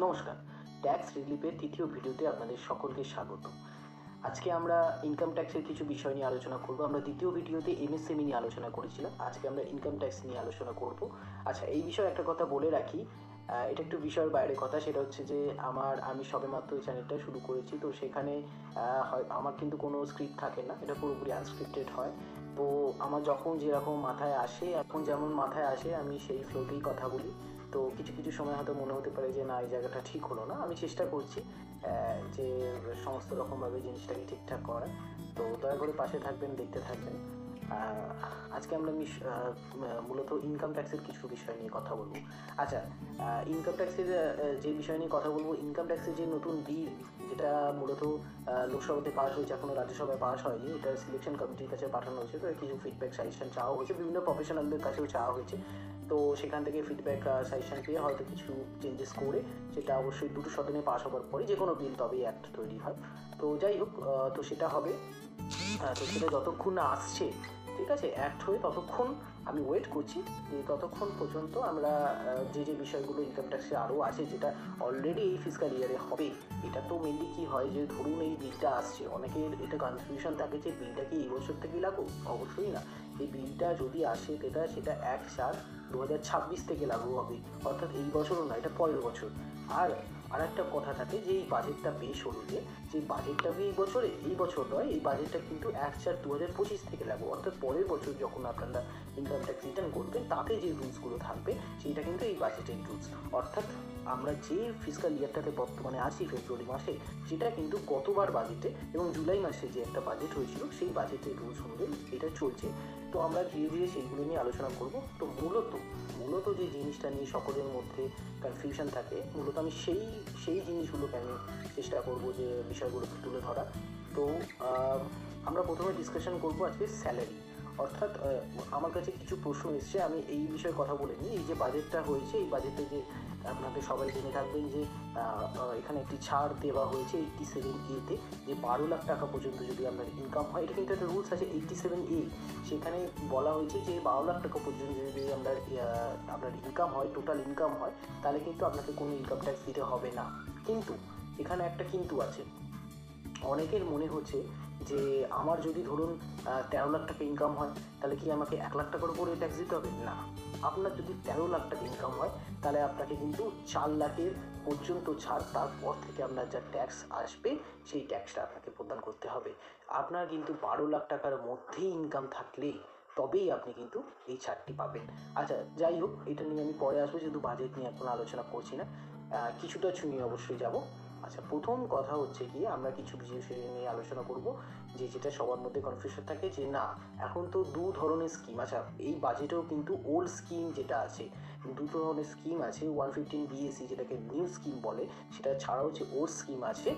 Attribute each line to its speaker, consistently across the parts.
Speaker 1: নমস্কার, ট্যাক্স রিলিফের তৃতীয় ভিডিওতে আপনাদের সকলকে স্বাগত। আজকে আমরা ইনকাম ট্যাক্সের কিছু বিষয় নিয়ে আলোচনা করব। আমরা দ্বিতীয় ভিডিওতে এমএসএমই নিয়ে আলোচনা করেছিলাম, আজকে আমরা ইনকাম ট্যাক্স নিয়ে আলোচনা করব। আচ্ছা, এই বিষয়ে একটা কথা বলে রাখি, এটা একটু বিষয়ের বাইরে কথা, সেটা হচ্ছে যে আমি সবেমাত্র এই চ্যানেলটা শুরু করেছি, তো সেখানে হয় আমার কিন্তু কোনো স্ক্রিপ্ট থাকে না, এটা পুরোপুরি আনস্ক্রিপ্টেড হয়। তো আমার যখন যেরকম মাথায় আসে, এখন যেমন মাথায় আসে আমি সেই ফ্লোতেই কথা বলি। তো কিছু কিছু সময় হয়তো মনে হতে পারে যে না, এই জায়গাটা ঠিক হলো না। আমি চেষ্টা করছি যে সমস্ত রকমভাবে জিনিসটাকে ঠিকঠাক করার। তো দয়া করে পাশে থাকবেন, দেখতে থাকবেন। আজকে আমরা মূলত ইনকাম ট্যাক্সের কিছু বিষয় নিয়ে কথা বলবো। আচ্ছা, ইনকাম ট্যাক্সের যে বিষয় নিয়ে কথা বলবো, ইনকাম ট্যাক্সের যে নতুন বিল, যেটা মূলত লোকসভাতে পাস হয়েছে, এখনও রাজ্যসভায় পাস হয়নি, এটা সিলেকশন কমিটির কাছে পাঠানো হয়েছে। তো কিছু ফিডব্যাক সাজেশন চাওয়া হয়েছে, বিভিন্ন প্রফেশনালদের কাছেও চাওয়া হয়েছে। তো সেখান থেকে ফিডব্যাক সাজেশন পেয়ে হয়তো কিছু চেঞ্জেস করে, সেটা অবশ্যই দুটো সদনে পাস হওয়ার পরে যে কোনো বিল তবেই অ্যাক্ট তৈরি হয়। তো যাই হোক, তো সেটা হবে। তো সেটা যতক্ষণ না আসছে, ঠিক আছে, অ্যাক্ট হয়ে, ততক্ষণ আমি ওয়েট করছি যে ততক্ষণ পর্যন্ত আমরা যে যে বিষয়গুলো ইনকাম ট্যাক্সে আরও আছে, যেটা অলরেডি এই ফিসকাল ইয়ারে হবে। এটা তো মেনলি কী হয় যে ধরুন এই বিলটা আসছে, অনেকের এটা কনফিউশন থাকে যে বিলটা কি এই বছর থেকেই লাগু। অবশ্যই না, এই বিলটা যদি আসে সেটা 1/4/2026 থেকে লাগু হবে, অর্থাৎ এই বছরও না, এটা পরের বছর। আর একটা কথা থাকে যে এই বাজেটটা পেশ হলো, যে বাজেটটা এই বছর নয়, এই বাজেটটা কিন্তু 1/4/2025 থেকে লাগু, অর্থাৎ পরের বছর যখন আপনারা ইনকাম ট্যাক্স রিটার্ন করবেন, তাতে যে রুলসগুলো থাকবে সেইটা কিন্তু এই বাজেটের রুলস। অর্থাৎ আমরা যে ফিসকাল ইয়ারটাতে বর্তমানে আছি, ফেব্রুয়ারি মাসে, সেটা কিন্তু গতবার বাজেটে এবং জুলাই মাসে যে একটা বাজেট হয়েছিল, সেই বাজেটের রুলস অনুযায়ী এটা চলছে। তো আমরা ধীরে ধীরে সেইগুলো নিয়ে আলোচনা করব। তো মূলত যে জিনিসটা নিয়ে সকলের মধ্যে কনফিউশন থাকে, মূলত আমি সেই জিনিসগুলোকে আমি চেষ্টা করব যে বিষয়গুলোকে তুলে ধরা। তো আমরা প্রথমে ডিসকাশন করব আজকে স্যালারি, অর্থাৎ আমার কাছে কিছু প্রশ্ন এসছে, আমি এই বিষয়ে কথা বলে নিই। এই যে বাজেটটা হয়েছে, এই বাজেটে যে আপনাদের সবাই জেনে থাকবেন যে এখানে একটি ছাড় দেওয়া হয়েছে 87A-তে, যে 12 লাখ টাকা পর্যন্ত যদি আপনার ইনকাম হয়, এটা কিন্তু একটা রুলস আছে 87A, সেখানে বলা হয়েছে যে 12 লাখ টাকা পর্যন্ত যদি আপনার ইনকাম হয়, টোটাল ইনকাম হয়, তাহলে কিন্তু আপনাকে কোনো ইনকাম ট্যাক্স দিতে হবে না। কিন্তু এখানে একটা কিন্তু আছে। অনেকের মনে হচ্ছে যে আমার যদি ধরুন 13 লাখ টাকা ইনকাম হয়, তাহলে কি আমাকে 1 লাখ টাকার উপরে ট্যাক্স দিতে হবে? না, আপনার যদি 13 লাখ টাকা ইনকাম হয়, তাহলে আপনাকে কিন্তু 4 লাখের পর্যন্ত ছাড়, তারপর থেকে আপনার যা ট্যাক্স আসবে সেই ট্যাক্সটা আপনাকে প্রদান করতে হবে। আপনার কিন্তু 12 লাখ টাকার মধ্যেই ইনকাম থাকলেই তবেই আপনি কিন্তু এই ছাড়টি পাবেন। আচ্ছা, যাই হোক, এটা নিয়ে আমি পরে আসবো, যেহেতু বাজেট নিয়ে এখন আলোচনা করছি না, কিছুটা ছুঁয়ে অবশ্যই যাব। আচ্ছা, প্রথম কথা হচ্ছে কি, আমরা কিছু বিষয় নিয়ে আলোচনা করব যেটা সবার মধ্যে কনফিউশন থাকে যে না, এখন তো দু ধরনের স্কিম। আচ্ছা, এই বাজেটেও কিন্তু ওল্ড স্কিম যেটা আছে, দু ধরনের স্কিম আছে, 115BAC যেটাকে নিউ স্কিম বলে, সেটা ছাড়াও যে ওল্ড স্কিম আছে,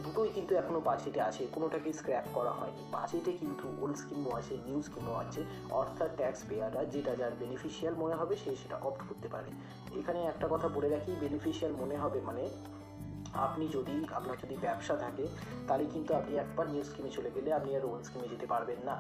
Speaker 1: দুটোই কিন্তু এখনও বাজেটে আছে, কোনোটাকে স্ক্র্যাপ করা হয়নি। বাজেটে কিন্তু ওল্ড স্কিমও আছে, নিউ স্কিমও আছে, অর্থাৎ ট্যাক্স পেয়াররা যেটা যার বেনিফিশিয়াল মনে হবে সে সেটা অপ্ট করতে পারে। এখানে একটা কথা বলে রাখি, বেনিফিশিয়াল মনে হবে মানে আপনার যদি ব্যবসা থাকে, তাহলে কিন্তু আপনি একবার নিউ স্কিমে চলে গেলে আপনি আর ওল্ড স্কিমে যেতে পারবেন না।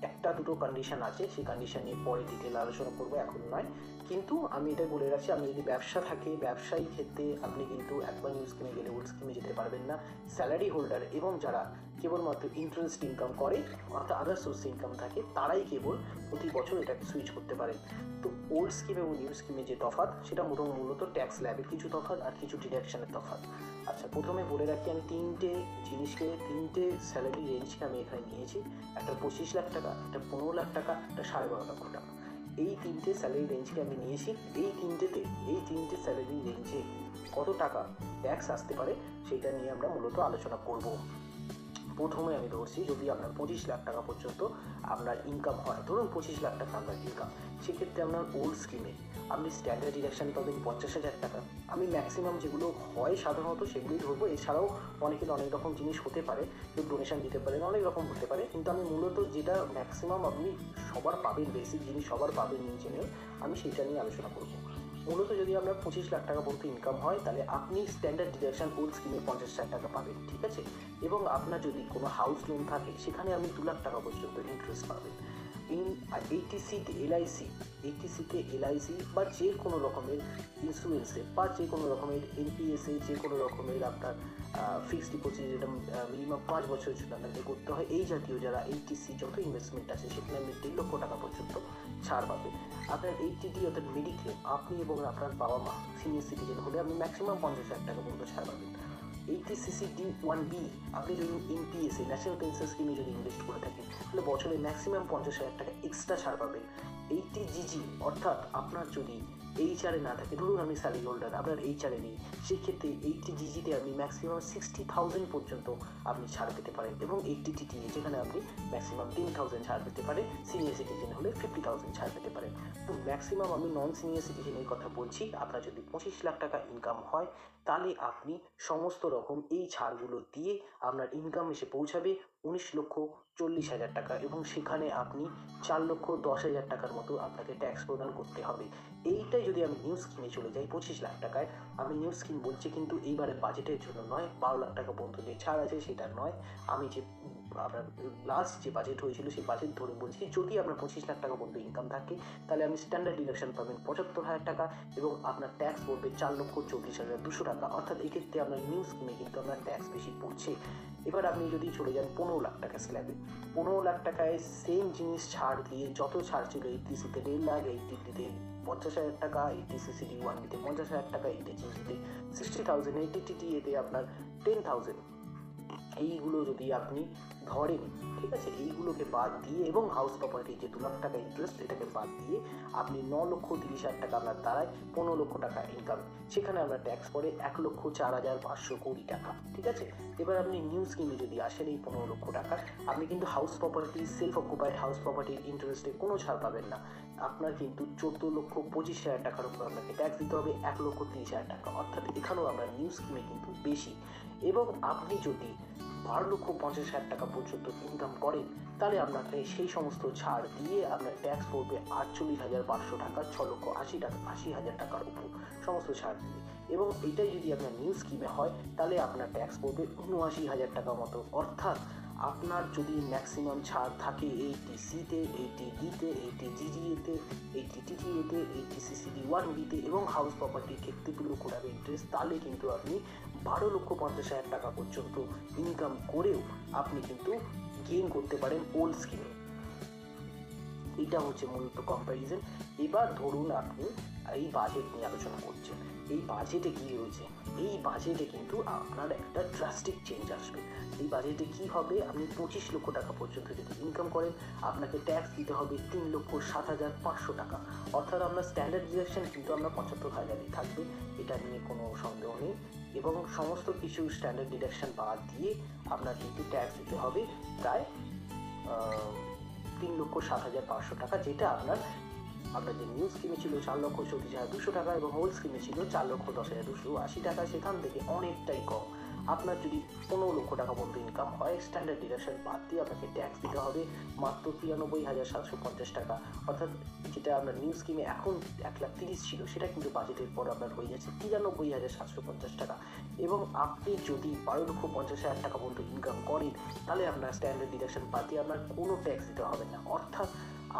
Speaker 1: একটা দুটো কন্ডিশন আছে, সেই কন্ডিশন নিয়ে পরে ডিটেল আলোচনা করবো, এখন নয়। কিন্তু আমি এটা বলে রাখছি, আপনি যদি ব্যবসা থাকে, ব্যবসায়ী ক্ষেত্রে আপনি কিন্তু একবার নিউ স্কিমে গেলে ওল্ড স্কিমে যেতে পারবেন না। স্যালারি হোল্ডার এবং যারা কেবলমাত্র ইন্টারেস্ট ইনকাম করে, অর্থাৎ আদার সোর্স ইনকাম থাকে, তারাই কেবল প্রতি বছর এটাকে সুইচ করতে পারেন। তো ওল্ড স্কিম এবং নিউ স্কিমে যে তফাৎ, সেটা মূলত ট্যাক্স ল্যাবের কিছু তফাৎ আর কিছু ডিডাকশনের তফাৎ। আচ্ছা, প্রথমে বলে রাখি, আমি তিনটে স্যালারি রেঞ্জকে আমি এখানে নিয়েছি। একটা 25 লাখ টাকা, একটা 15 লাখ টাকা, একটা 12.5 লক্ষ টাকা। এই তিনটে স্যালারি রেঞ্জকে আমি নিয়েছি। এই তিনটে স্যালারি রেঞ্জে কত টাকা ট্যাক্স আসতে পারে সেটা নিয়ে আমরা মূলত আলোচনা করব। প্রথমে আমি ধরছি, যদি আপনার 25 লাখ টাকা পর্যন্ত আপনার ইনকাম হয়, ধরুন 25 লাখ টাকা আপনার ইনকাম, সেক্ষেত্রে আপনার ওল্ড স্কিমে আপনি স্ট্যান্ডার্ড ডিডাকশন পাবেন 50,000 টাকা। আমি ম্যাক্সিমাম যেগুলো হয় সাধারণত সেগুলোই ধরবো, এছাড়াও অনেকের অনেক রকম জিনিস হতে পারে, কেউ ডোনেশন দিতে পারেন, অনেক রকম হতে পারে, কিন্তু আমি মূলত যেটা ম্যাক্সিমাম আপনি সবার পাবেন, বেসিক জিনিস সবার পাবেন ইঞ্জিনিয়ার, আমি সেইটা নিয়ে আলোচনা করবো। মূলত যদি আপনার 25 লাখ টাকা পর্যন্ত ইনকাম হয়, তাহলে আপনি স্ট্যান্ডার্ড ডিডাকশন ওল্ড স্কিমে 50,000 টাকা পাবেন, ঠিক আছে। এবং আপনার যদি কোনো হাউস লোন থাকে, সেখানে আপনি 2 লাখ টাকা পর্যন্ত ইন্টারেস্ট পাবেন। এইটিসিতে এলআইসি বা যে কোনো রকমের ইন্স্যুরেন্সে বা যে কোনো রকমের এনপিএসে যে কোনো রকমের আপনার ফিক্সড ডিপোজিট যেটা মিনিমাম 5 বছরের জন্য আপনাকে করতে হয়, এই জাতীয় যারা এইটিসি যত ইনভেস্টমেন্ট আছে সেখানে আপনি 1.5 লক্ষ টাকা পর্যন্ত ছাড় পাবে। আপনার এইচডিডি অর্থাৎ মেডিক্লেম আপনি এবং আপনার বাবা মা সিনিয়র সিটিজেন হলে আপনি ম্যাক্সিমাম 50,000 টাকা পর্যন্ত ছাড় পাবেন। এইচটিসিসি-D1B আপনি যদি এনপিএসে ন্যাশনাল পেনশন স্কিমে যদি ইনভেস্ট করে থাকেন তাহলে বছরে ম্যাক্সিমাম 50,000 টাকা এক্সট্রা ছাড় পাবেন। এইচটিজিজি অর্থাৎ আপনার যদি এইচআরে না থাকে, ধরুন আপনি স্যালারি হোল্ডার, আপনার এইচআরে নেই, সেক্ষেত্রে এইচটিজিজিতে আপনি ম্যাক্সিমাম 60,000 পর্যন্ত আপনি ছাড় পেতে পারেন এবং এইচটিটিএ যেখানে আপনি ম্যাক্সিমাম 10,000 ছাড় পেতে পারেন, সিনিয়র সিটিজেন হলে 50,000 ছাড় পেতে পারেন। তো ম্যাক্সিমাম আমি নন সিনিয়র সিটিজেনের কথা বলছি, আপনার যদি 25 লাখ টাকা ইনকাম হয় তাহলে আপনি সমস্ত রকম এই ছাড়গুলো দিয়ে আপনার ইনকাম এসে পৌঁছাবে 19,40,000 টাকা এবং সেখানে আপনি 4,10,000 টাকার মতো আপনাকে ট্যাক্স প্রদান করতে হবে। এইটাই যদি আমি নিউ স্কিমে চলে যাই 25 লাখ টাকায়, আমি নিউ স্কিম বলছি কিন্তু এইবারে বাজেটের জন্য নয়, 12 লাখ টাকা পর্যন্ত যে ছাড় আছে সেটা নয়, আমি যে আপনার লাস্ট যে বাজেট হয়েছিল সেই বাজেট ধরে বলছি। যদি আপনার 25 লাখ টাকা পর্যন্ত ইনকাম থাকে তাহলে আপনি স্ট্যান্ডার্ড ডিডাকশন পাবেন 75,000 টাকা এবং আপনার ট্যাক্স পড়বে 4,34,200 টাকা, অর্থাৎ এক্ষেত্রে আপনার নিউ স্কিমে কিন্তু আপনার ট্যাক্স বেশি পড়ছে। এবার আপনি যদি চলে যান 15 লাখ টাকা স্ল্যাবে, 15 লাখ টাকায় সেম জিনিস ছাড় দিয়ে যত ছাড় ছিল এইচটিসিতে 1.5 লাখ, এইচটিটিতে 50,000 টাকা, এইচটিসিসি-D1Bতে 50,000 টাকা, এইচটিজিতে 60,000, এইচটিটিএতে আপনার 10,000, এইগুলো যদি আপনি ধরেন, ঠিক আছে, এইগুলোকে বাদ দিয়ে এবং হাউস প্রপার্টি যে 2 লাখ টাকা ইন্টারেস্ট এটাকে বাদ দিয়ে আপনি 9,30,000 টাকা আপনার দাঁড়ায় 15 লক্ষ টাকা ইনকাম, সেখানে আপনার ট্যাক্স পড়ে 1,04,520 টাকা, ঠিক আছে। এবার আপনি নিউ স্কিমে যদি আসেন এই 15 লক্ষ টাকা আপনি কিন্তু house property self occupied house প্রপার্টির ইন্টারেস্টে কোনো ছাড় পাবেন না, আপনার কিন্তু 14,25,000 টাকার উপর আপনাকে ট্যাক্স দিতে হবে 1,30,000 টাকা, অর্থাৎ এখানেও আপনার নিউ স্কিমে কিন্তু বেশি। এবং আপনি যদি 12,50,000 টাকা পর্যন্ত ইনকাম করেন তাহলে আপনাকে সেই সমস্ত ছাড় দিয়ে আপনার ট্যাক্স পড়বে 48,500 টাকা, 6,80,000 টাকার উপর সমস্ত ছাড় দিয়ে। এবং এটাই যদি আপনার নিউ স্কিমে হয় তাহলে আপনার ট্যাক্স পড়বে 79,000 টাকা মতো, অর্থাৎ আপনার যদি ম্যাক্সিমাম ছাড় থাকে এইচটিসিতে, এইচটিডিতে, এইচটিজিজিতে, এইচটিটিএতে, এইচটিসিসি-D1Bতে এবং হাউস প্রপার্টির ক্ষেত্রে 2 লক্ষ টাকা ইন্টারেস্ট, তাহলে কিন্তু আপনি 12,50,000 টাকা পর্যন্ত ইনকাম করেও আপনি কিন্তু গেইন করতে পারেন ওল্ড স্কিমে। এটা হচ্ছে মূলত কম্প্যারিজন। এবার ধরুন আপনি এই বাজেট নিয়ে আলোচনা করছেন, এই বাজেটে কি রয়েছে, এই বাজেটে কিন্তু আপনার একটা ড্রাস্টিক চেঞ্জ আসবে। এই বাজেটে কি হবে, আপনি 25 লক্ষ টাকা পর্যন্ত যদি ইনকাম করেন আপনাকে ট্যাক্স দিতে হবে 3,07,500 টাকা, অর্থাৎ আপনার স্ট্যান্ডার্ড ডিডাকশন কিন্তু আপনার 75,000ই থাকবে, এটা নিয়ে কোনো সন্দেহ নেই। এবং সমস্ত কিছু স্ট্যান্ডার্ড ডিডাকশন বাদ দিয়ে আপনার কিন্তু ট্যাক্স দিতে হবে প্রায় 3,07,500 টাকা, যেটা আপনার যে নিউ স্কিমে ছিল 4,34,200 টাকা এবং ওল্ড স্কিমে ছিল 4,10,280 টাকা, সেখান থেকে অনেকটাই কম। আপনার যদি 15 লক্ষ টাকা পর্যন্ত ইনকাম হয় স্ট্যান্ডার্ড ডিডাকশন বাদ দিয়ে আপনাকে ট্যাক্স দিতে হবে মাত্র 93,750 টাকা, অর্থাৎ যেটা আপনার নিউ স্কিমে এখন 1,30,000 ছিল সেটা কিন্তু বাজেটের পর আপনার হয়ে যাচ্ছে 93,750 টাকা। এবং আপনি যদি 12,50,000 টাকা পর্যন্ত ইনকাম করেন তাহলে আপনার স্ট্যান্ডার্ড ডিডাকশন বাদ দিয়ে আপনার কোনো ট্যাক্স দিতে হবে না, অর্থাৎ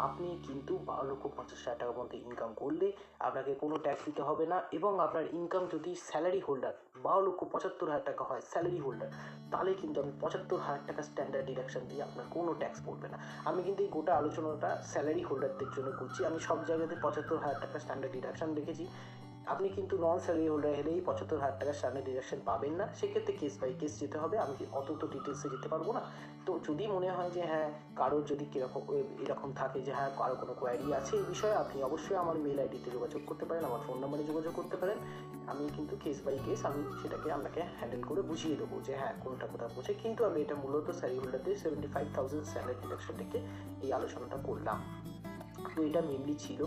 Speaker 1: আপনি কিন্তু 12,50,000 টাকা পর্যন্ত ইনকাম করলে আপনাকে কোনো ট্যাক্স দিতে হবে না। এবং আপনার ইনকাম যদি স্যালারি হোল্ডার 12,75,000 টাকা হয় স্যালারি হোল্ডার, তাহলে কিন্তু আমি 75,000 টাকা স্ট্যান্ডার্ড ডিডাকশন দিয়ে আপনার কোনো ট্যাক্স পড়বে না। আমি কিন্তু এই গোটা আলোচনাটা স্যালারি হোল্ডারদের জন্য করছি, আমি সব জায়গাতে 75,000 টাকা স্ট্যান্ডার্ড ডিডাকশন রেখেছি। আপনি কিন্তু নন স্যালারি হোল্ডার হলেই 75,000 টাকা স্ট্যান্ডার্ড ডিডাকশন পাবেন না, সেক্ষেত্রে কেস বাই কেস যেতে হবে, আমি অত তো ডিটেলসে যেতে পারবো না। তো যদি মনে হয় যে হ্যাঁ কারোর যদি কীরকম এরকম থাকে যে হ্যাঁ কারো কোনো কোয়ারি আছে এই বিষয়ে, আপনি অবশ্যই আমার মেল আইডিতে যোগাযোগ করতে পারেন, আমার ফোন নাম্বারে যোগাযোগ করতে পারেন, আমি কিন্তু কেস বাই কেস আমি সেটাকে আপনাকে হ্যান্ডেল করে বুঝিয়ে দেবো যে হ্যাঁ কোনটা কোথায় পৌঁছে। কিন্তু আমি এটা মূলত স্যালারি হোল্ডারদের 75,000 স্যালারি ডিডাকশন থেকে এই আলোচনাটা করলাম। তো এটা মেনলি ছিল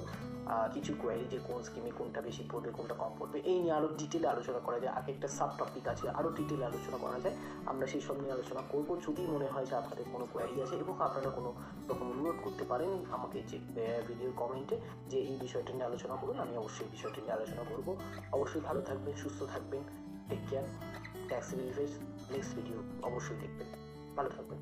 Speaker 1: কিছু কোয়ারি যে কোন স্কিমে কোনটা বেশি পড়বে কোনটা কম পড়বে, এই নিয়ে আরও ডিটেলে আলোচনা করা যায়, আগে একটা সাব টপিক আছে আরও ডিটেলে আলোচনা করা যায়, আমরা সেই সব নিয়ে আলোচনা করব। যদি মনে হয় যে আপনাদের কোনো কোয়ারি আছে এবং আপনারা কোনো রকম অনুরোধ করতে পারেন আমাকে যে ভিডিওর কমেন্টে যে এই বিষয়টা নিয়ে আলোচনা করুন, আমি অবশ্যই বিষয়টা নিয়ে আলোচনা করব। অবশ্যই ভালো থাকবেন, সুস্থ থাকবেন, টেক কেয়ার, ট্যাক্স রিলিফের নেক্সট ভিডিও অবশ্যই দেখবেন, ভালো থাকবেন।